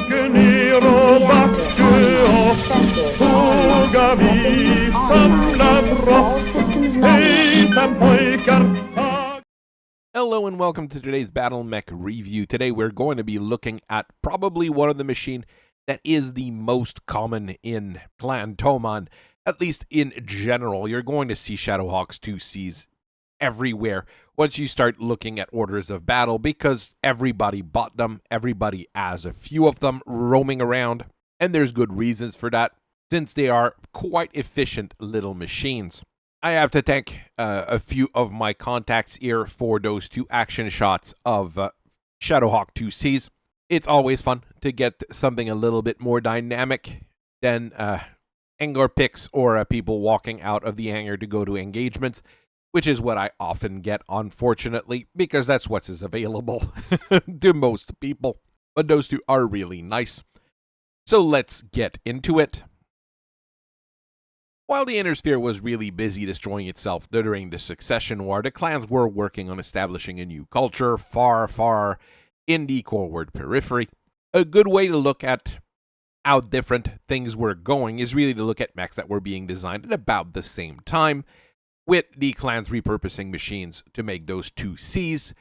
Hello and welcome to today's Battletech review. Today we're going to be looking at probably one of the machine that is the most common in Clan Touman, at least in general. You're going to see Shadow Hawks IICs everywhere once you start looking at orders of battle, because everybody bought them, everybody has a few of them roaming around, and there's good reasons for that, since they are quite efficient little machines. I have to thank a few of my contacts here for those two action shots of Shadow Hawk IICs. It's always fun to get something a little bit more dynamic than hangar picks or people walking out of the hangar to go to engagements, which is what I often get, unfortunately, because that's what's available to most people. But those two are really nice. So let's get into it. While the Inner Sphere was really busy destroying itself during the Succession War, the clans were working on establishing a new culture far in the forward periphery. A good way to look at how different things were going is really to look at mechs that were being designed at about the same time, with the clans repurposing machines to make those 2Cs,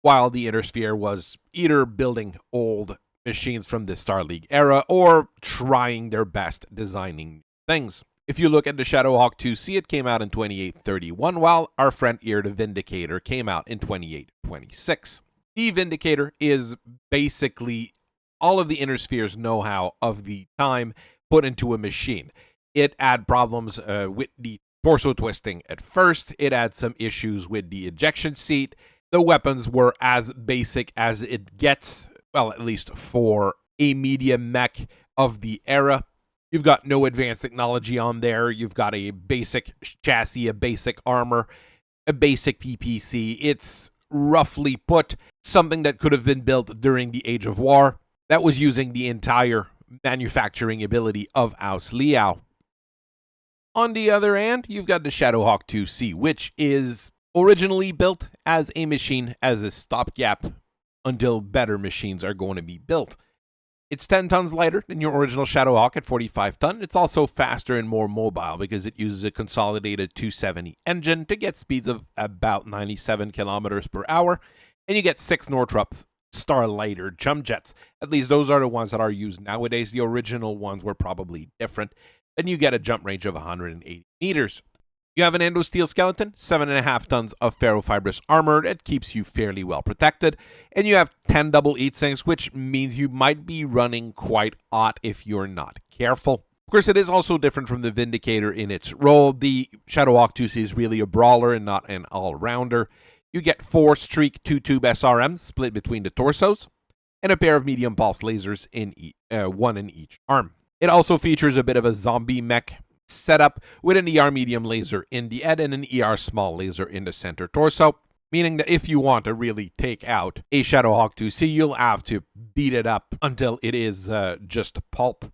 while the Inner Sphere was either building old machines from the Star League era or trying their best designing things. If you look at the Shadow Hawk IIC, it came out in 2831, while our friend here, the Vindicator, came out in 2826. The Vindicator is basically all of the Inner Sphere's know-how of the time put into a machine. It had problems with the torso twisting at first. It had some issues with the ejection seat. The weapons were as basic as it gets, well, at least for a medium mech of the era. You've got no advanced technology on there. You've got a basic chassis, a basic armor, a basic PPC. It's roughly put something that could have been built during the Age of War that was using the entire manufacturing ability of House Liao. On the other hand, you've got the Shadow Hawk IIC, which is originally built as a machine as a stopgap until better machines are going to be built. It's 10 tons lighter than your original Shadow Hawk at 45 ton. It's also faster and more mobile because it uses a consolidated 270 engine to get speeds of about 97 kilometers per hour, and you get 6 Northrop's Starlighter jump jets. At least those are the ones that are used nowadays. The original ones were probably different, and you get a jump range of 180 meters. You have an endosteel skeleton, 7.5 tons of ferrofibrous armor that keeps you fairly well protected, and you have 10 double heat sinks, which means you might be running quite hot if you're not careful. Of course, it is also different from the Vindicator in its role. The Shadow Hawk IIC is really a brawler and not an all-rounder. You get 4 Streak 2-tube SRMs split between the torsos, and a pair of medium pulse lasers in one in each arm. It also features a bit of a zombie mech setup with an ER medium laser in the head and an ER small laser in the center torso, meaning that if you want to really take out a Shadow Hawk IIC, you'll have to beat it up until it is just pulp.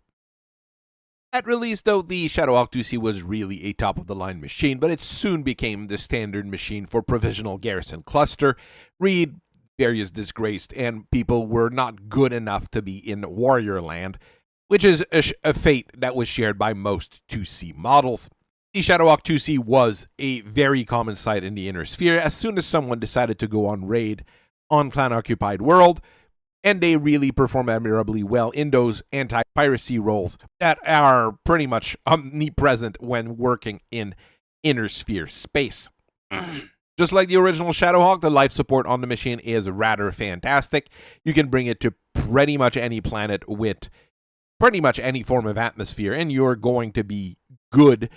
At release, though, the Shadow Hawk IIC was really a top-of-the-line machine, but it soon became the standard machine for Provisional Garrison Cluster. Read various disgraced, and people were not good enough to be in Warrior Land, which is a fate that was shared by most 2C models. The Shadow Hawk IIC was a very common sight in the Inner Sphere as soon as someone decided to go on raid on Clan-occupied world, and they really perform admirably well in those anti-piracy roles that are pretty much omnipresent when working in Inner Sphere space. Just like the original Shadow Hawk, the life support on the machine is rather fantastic. You can bring it to pretty much any planet with pretty much any form of atmosphere, and you're going to be good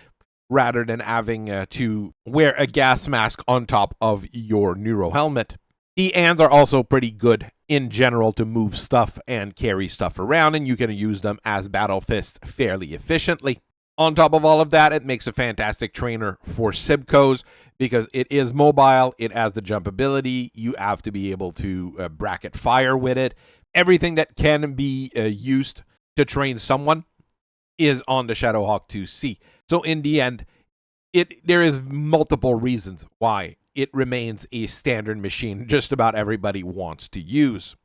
rather than having to wear a gas mask on top of your neuro helmet. The ANs are also pretty good in general to move stuff and carry stuff around, and you can use them as battle fists fairly efficiently. On top of all of that, it makes a fantastic trainer for Sibcos because it is mobile, it has the jump ability, you have to be able to bracket fire with it. Everything that can be used to train someone is on the Shadow Hawk IIC. So in the end, there is multiple reasons why it remains a standard machine just about everybody wants to use.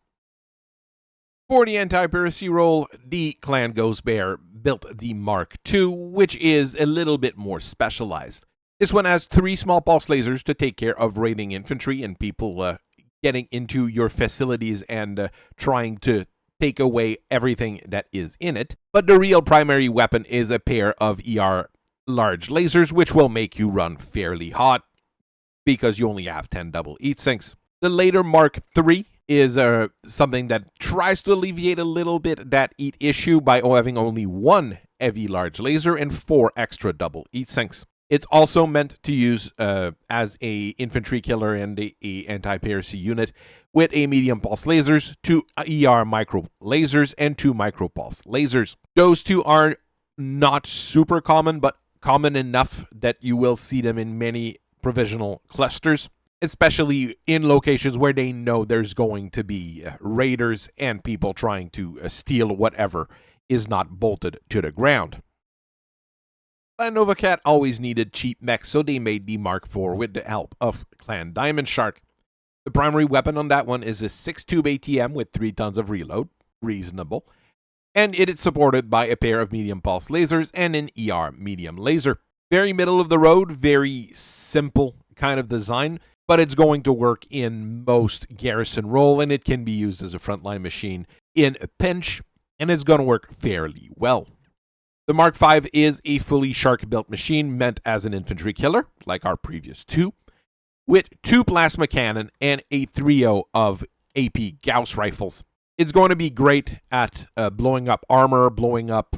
For the anti-piracy role, the Clan Ghost Bear built the Mark II, which is a little bit more specialized. This one has 3 small pulse lasers to take care of raiding infantry and people getting into your facilities and trying to take away everything that is in it. But the real primary weapon is a pair of ER large lasers, which will make you run fairly hot because you only have 10 double heat sinks. The later Mark III is something that tries to alleviate a little bit that heat issue by having only 1 heavy large laser and 4 extra double heat sinks. It's also meant to use as a infantry killer and a anti-piracy unit with a medium pulse lasers, 2 ER micro lasers, and 2 micro pulse lasers. Those 2 are not super common, but common enough that you will see them in many provisional clusters, especially in locations where they know there's going to be raiders and people trying to steal whatever is not bolted to the ground. Clan Nova Cat always needed cheap mechs, so they made the Mark IV with the help of Clan Diamond Shark. The primary weapon on that one is a 6-tube ATM with 3 tons of reload, reasonable, and it is supported by a pair of medium pulse lasers and an ER medium laser. Very middle of the road, very simple kind of design, but it's going to work in most garrison role, and it can be used as a frontline machine in a pinch, and it's going to work fairly well. The Mark V is a fully shark-built machine meant as an infantry killer, like our previous 2, with 2 plasma cannon and a trio of AP Gauss rifles. It's going to be great at blowing up armor, blowing up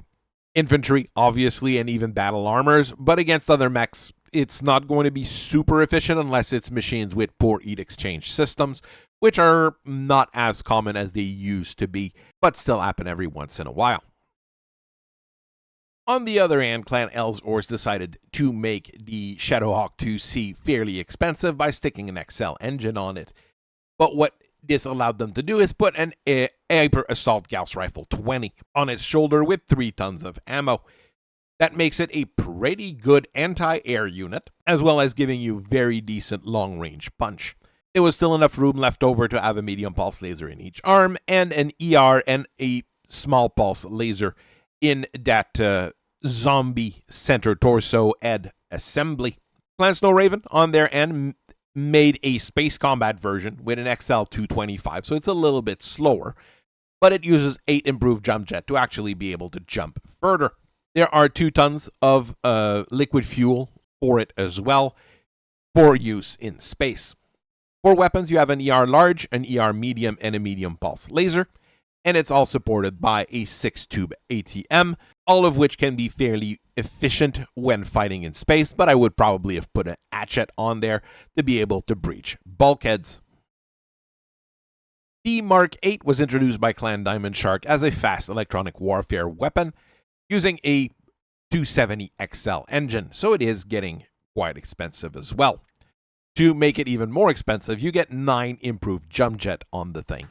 infantry, obviously, and even battle armors, but against other mechs, it's not going to be super efficient unless it's machines with poor heat exchange systems, which are not as common as they used to be, but still happen every once in a while. On the other hand, Clan Ellsworth decided to make the Shadow Hawk IIC fairly expensive by sticking an XL engine on it. But what this allowed them to do is put an Hyper Assault Gauss Rifle 20 on its shoulder with 3 tons of ammo. That makes it a pretty good anti-air unit, as well as giving you very decent long-range punch. There was still enough room left over to have a medium pulse laser in each arm, and an ER and a small pulse laser in that zombie center torso head assembly. Clan Snow Raven, on their end, made a space combat version with an XL 225, so it's a little bit slower, but it uses 8 improved jump jet to actually be able to jump further. There are 2 tons of liquid fuel for it as well, for use in space. For weapons, you have an ER large, an ER medium, and a medium pulse laser, and it's all supported by a 6-tube ATM, all of which can be fairly efficient when fighting in space, but I would probably have put an hatchet on there to be able to breach bulkheads. The Mark VIII was introduced by Clan Diamond Shark as a fast electronic warfare weapon using a 270 XL engine, so it is getting quite expensive as well. To make it even more expensive, you get 9 improved jump jet on the thing.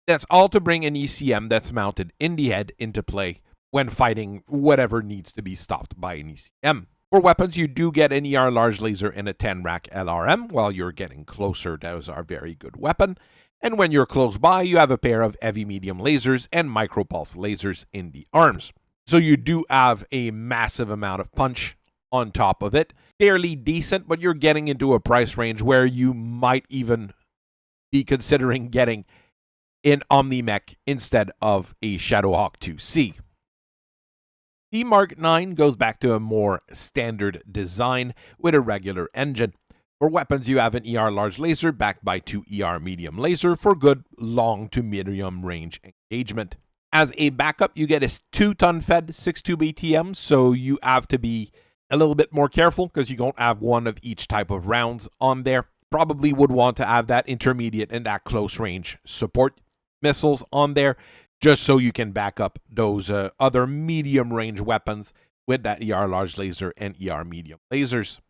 That's all to bring an ECM that's mounted in the head into play when fighting whatever needs to be stopped by an ECM. For weapons, you do get an ER large laser and a 10 rack LRM. While you're getting closer, those are very good weapon. And when you're close by, you have a pair of heavy medium lasers and micropulse lasers in the arms. So you do have a massive amount of punch on top of it. Fairly decent, but you're getting into a price range where you might even be considering getting an Omnimech instead of a Shadow Hawk IIC. The Mark IX goes back to a more standard design with a regular engine. For weapons, you have an ER large laser backed by 2 ER medium laser for good long to medium range engagement. As a backup, you get a 2-ton fed 6-tube ATM, so you have to be a little bit more careful because you don't have one of each type of rounds on there. Probably would want to have that intermediate and that close range support missiles on there, just so you can back up those other medium range weapons with that ER large laser and ER medium lasers.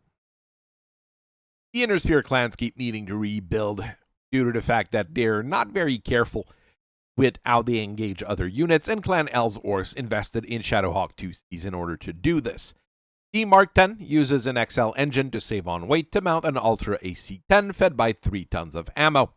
The Inner Sphere clans keep needing to rebuild due to the fact that they're not very careful with how they engage other units, and Clan Ellsworth invested in Shadow Hawk IICs in order to do this. The Mark X uses an XL engine to save on weight to mount an Ultra AC-10 fed by 3 tons of ammo.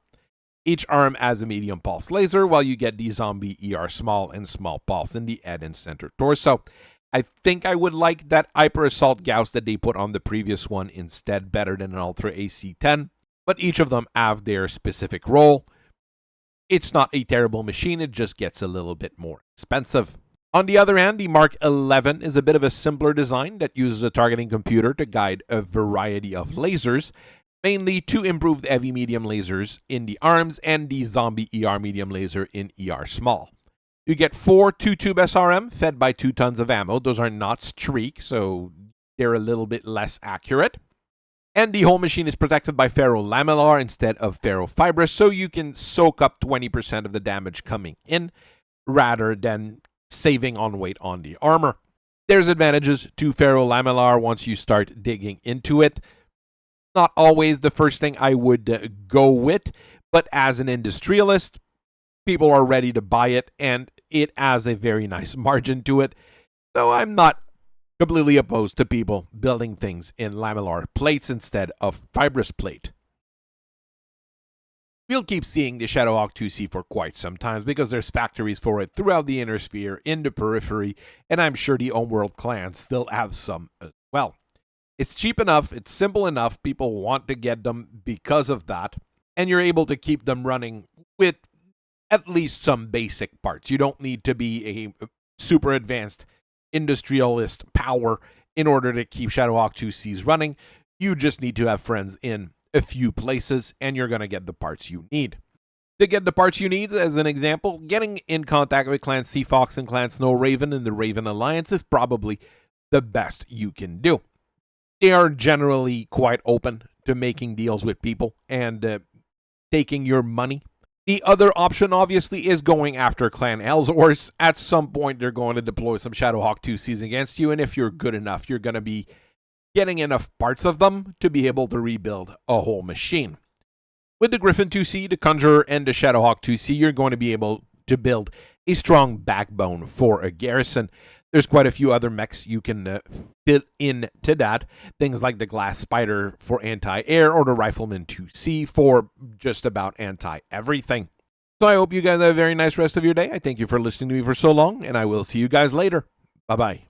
Each arm has a medium pulse laser, while you get the zombie ER small and small pulse in the head and center torso. I think I would like that Hyper Assault Gauss that they put on the previous one instead, better than an Ultra AC-10, but each of them have their specific role. It's not a terrible machine, it just gets a little bit more expensive. On the other hand, the Mark 11 is a bit of a simpler design that uses a targeting computer to guide a variety of lasers, mainly two improved heavy medium lasers in the arms and the zombie ER medium laser in ER small. You get 4 2-tube SRM fed by 2 tons of ammo. Those are not streak, so they're a little bit less accurate. And the whole machine is protected by ferrolamellar instead of ferrofibrous, so you can soak up 20% of the damage coming in rather than saving on weight on the armor. There's advantages to ferrolamellar once you start digging into it. Not always the first thing I would go with, but as an industrialist, people are ready to buy it, and it has a very nice margin to it. So I'm not completely opposed to people building things in lamellar plates instead of fibrous plate. We'll keep seeing the Shadow Hawk IIC for quite some time because there's factories for it throughout the inner sphere, in the periphery, and I'm sure the Homeworld clans still have some as well. It's cheap enough, it's simple enough, people want to get them because of that, and you're able to keep them running with at least some basic parts. You don't need to be a super advanced industrialist power in order to keep Shadow Hawk IICs running. You just need to have friends in a few places, and you're going to get the parts you need. To get the parts you need, as an example, getting in contact with Clan Sea Fox and Clan Snow Raven in the Raven Alliance is probably the best you can do. They are generally quite open to making deals with people and taking your money. The other option, obviously, is going after Clan Elzors. At some point, they're going to deploy some Shadow Hawk IICs against you, and if you're good enough, you're going to be getting enough parts of them to be able to rebuild a whole machine. With the Griffin IIC, the Conjurer, and the Shadow Hawk IIC, you're going to be able to build a strong backbone for a garrison. There's quite a few other mechs you can fit into that. Things like the Glass Spider for anti-air or the Rifleman 2C for just about anti-everything. So I hope you guys have a very nice rest of your day. I thank you for listening to me for so long, and I will see you guys later. Bye-bye.